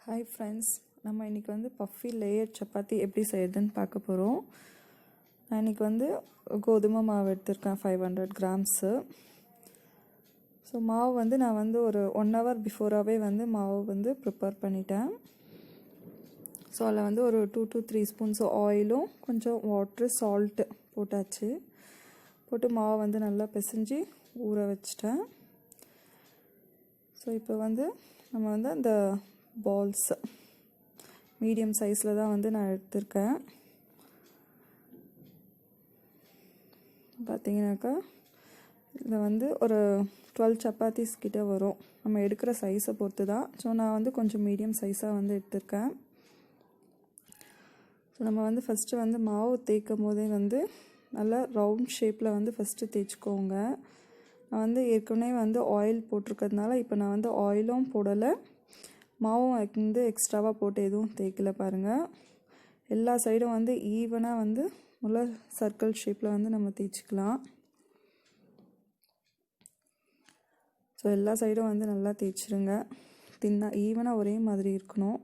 Hi friends, நம்ம இன்னைக்கு வந்து Puffy layered chapati எப்படி செய்யறதுன்னு பார்க்க போறோம். நான் இன்னைக்கு வந்து கோதுமை மாவு எடுத்துர்க்கேன் 500 grams. மாவு வந்து நான் வந்து ஒரு 1 hour பிஃபோராவே வந்து மாவு வந்து prepare பண்ணிட்டேன். அதில் வந்து ஒரு 2 to 3 spoons ஆயிலும் கொஞ்சம் water salt போட்டாச்சு. போட்டு மாவு வந்து நல்லா பிசைஞ்சு ஊற வச்சிட்டேன். இப்போ வந்து நம்ம வந்து அந்த balls medium size la da vandu na eduthirken pathina idha vandu oru 12 chapatis kitta varum nama edukra size porthu da so na vandu konjam medium size ah vandu eduthirken nama vandu first vandu maavu theikumode vandu nalla round shape la vandu first theichukonga na vandu erkanave vandu oil potrukadnala ipo na vandu oilum podala மாவும் வந்து எக்ஸ்ட்ராவாக போட்டு எதுவும் தேய்க்கல பாருங்கள். எல்லா சைடும் வந்து ஈவனாக வந்து உள்ள சர்க்கிள் ஷேப்பில் வந்து நம்ம தேய்ச்சிக்கலாம். எல்லா சைடும் வந்து நல்லா தேய்ச்சிருங்க. ஈவனாக ஒரே மாதிரி இருக்கணும்.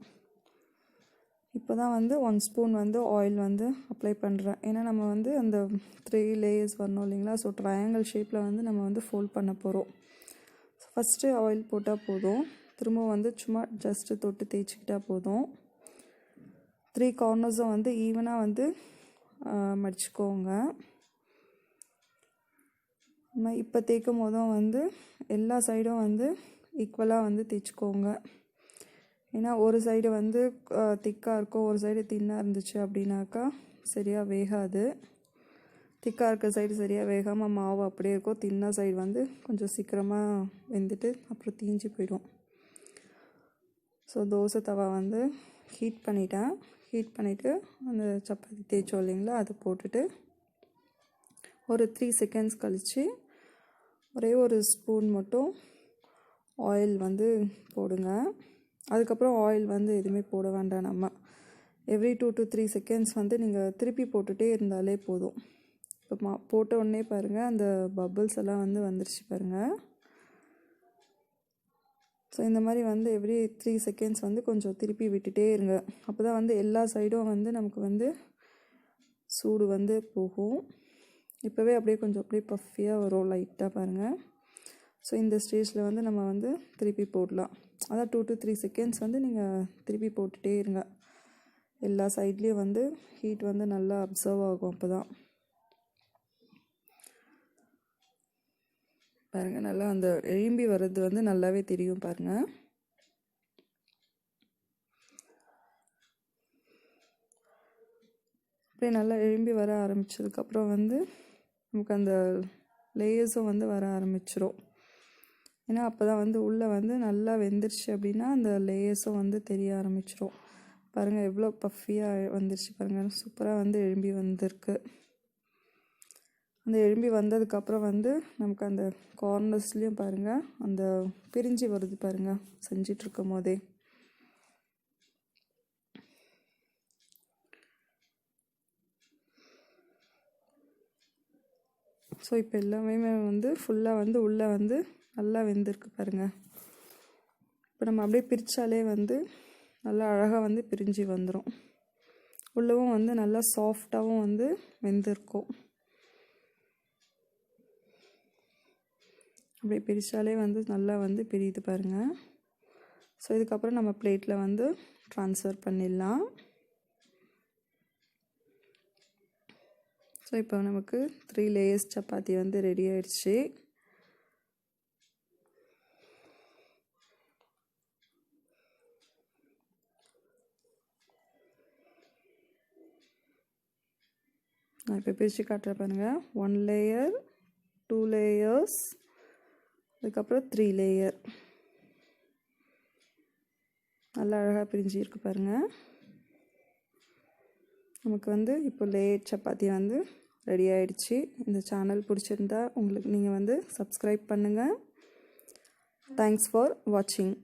இப்போ தான் வந்து 1 ஸ்பூன் வந்து ஆயில் வந்து அப்ளை பண்ணுறேன். ஏன்னா நம்ம வந்து அந்த 3 லேயர்ஸ் வரணும் இல்லைங்களா. ட்ரையாங்கிள் ஷேப்பில் வந்து நம்ம வந்து ஃபோல்ட் பண்ண போகிறோம். ஃபஸ்ட்டு ஆயில் போட்டால் போதும். திரும்ப வந்து சும்மா ஜஸ்ட் தொட்டு தேய்ச்சிக்கிட்டா போதும். 3 கார்னர்ஸும் வந்து ஈவனாக வந்து மடிச்சுக்கோங்க. நம்ம இப்போ தேய்க்கும் போதும் வந்து எல்லா சைடும் வந்து ஈக்குவலாக வந்து தேய்ச்சிக்கோங்க. ஏன்னா ஒரு சைடு வந்து திக்காக இருக்கும், ஒரு சைடு தின்னாக இருந்துச்சு அப்படின்னாக்கா சரியாக வேகாது. திக்காக இருக்க சைடு சரியாக வேகாமல் மாவு அப்படியே இருக்கும். தின்னா சைடு வந்து கொஞ்சம் சீக்கிரமாக வெந்துட்டு அப்புறம் தீஞ்சு போயிடும். தோசை தவா வந்து ஹீட் பண்ணிட்டேன். ஹீட் பண்ணிவிட்டு அந்த சப்பாத்தி தேய்ச்சோம் இல்லைங்களா, அதை போட்டுட்டு ஒரு 3 seconds கழித்து ஒரே ஒரு ஸ்பூன் மட்டும் ஆயில் வந்து போடுங்க. அதுக்கப்புறம் ஆயில் வந்து எதுவுமே போட வேண்டாம். நம்ம எவ்ரி 2 to 3 seconds வந்து நீங்கள் திருப்பி போட்டுகிட்டே இருந்தாலே போதும். இப்போ போட்ட உடனே பாருங்கள் அந்த பபிள்ஸ் எல்லாம் வந்து வந்துருச்சு பாருங்கள். இந்த மாதிரி வந்து எவ்ரி 3 seconds வந்து கொஞ்சம் திருப்பி விட்டுட்டே இருங்க. அப்போ தான் வந்து எல்லா சைடும் வந்து நமக்கு வந்து சூடு வந்து போகும். இப்போவே அப்படியே கொஞ்சம் அப்படியே பஃபியாக வரும் லைட்டாக பாருங்கள். இந்த ஸ்டேஜில் வந்து நம்ம வந்து திருப்பி போடலாம். அதான் 2 to 3 seconds வந்து நீங்கள் திருப்பி போட்டுகிட்டே இருங்க. எல்லா சைட்லேயும் வந்து ஹீட் வந்து நல்லா அப்சர்வ் ஆகும். அப்போ தான் பாருங்கள் நல்லா அந்த எழும்பி வர்றது வந்து நல்லாவே தெரியும் பாருங்கள். அப்படியே நல்லா எழும்பி வர ஆரம்பிச்சதுக்கப்புறம் வந்து நமக்கு அந்த லேயர்ஸும் வந்து வர ஆரம்பிச்சிரும். ஏன்னா அப்போ தான் வந்து உள்ளே வந்து நல்லா வெந்துருச்சு அப்படின்னா அந்த லேயர்ஸும் வந்து தெரிய ஆரம்பிச்சிரும். பாருங்கள் எவ்வளோ பஃபியாக வந்துருச்சு பாருங்கள். சூப்பராக வந்து எழும்பி வந்திருக்கு. அந்த எழும்பி வந்ததுக்கப்புறம் வந்து நமக்கு அந்த கார்னர்ஸ்லேயும் பாருங்கள் அந்த பிரிஞ்சு வருது பாருங்கள் செஞ்சிட்ருக்கும் போதே. இப்போ எல்லாமே வந்து ஃபுல்லாக வந்து உள்ளே வந்து நல்லா வெந்திருக்கு பாருங்கள். இப்போ நம்ம அப்படியே பிரித்தாலே வந்து நல்லா அழகாக வந்து பிரிஞ்சு வந்துடும். உள்ளவும் வந்து நல்லா சாஃப்டாகவும் வந்து வெந்திருக்கும். அப்படியே பிரித்தாலே வந்து நல்லா வந்து பிரியுது பாருங்கள். இதுக்கப்புறம் நம்ம பிளேட்டில் வந்து ட்ரான்ஸ்ஃபர் பண்ணிடலாம். இப்போ நமக்கு 3 லேயர்ஸ் சப்பாத்தி வந்து ரெடி ஆயிடுச்சு. நான் இப்போ பிரித்து காட்டுறேன் பாருங்கள். 1 layer, 2 layers, அதுக்கப்புறம் 3 layer. நல்லா அழகாக பிரிஞ்சு இருக்கு பாருங்கள். நமக்கு வந்து இப்போ லேயர்ட் சப்பாத்தி வந்து ரெடி ஆயிடுச்சு. இந்த சேனல் பிடிச்சிருந்தா உங்களுக்கு நீங்கள் வந்து சப்ஸ்கிரைப் பண்ணுங்கள். தேங்க்ஸ் ஃபார் வாட்சிங்.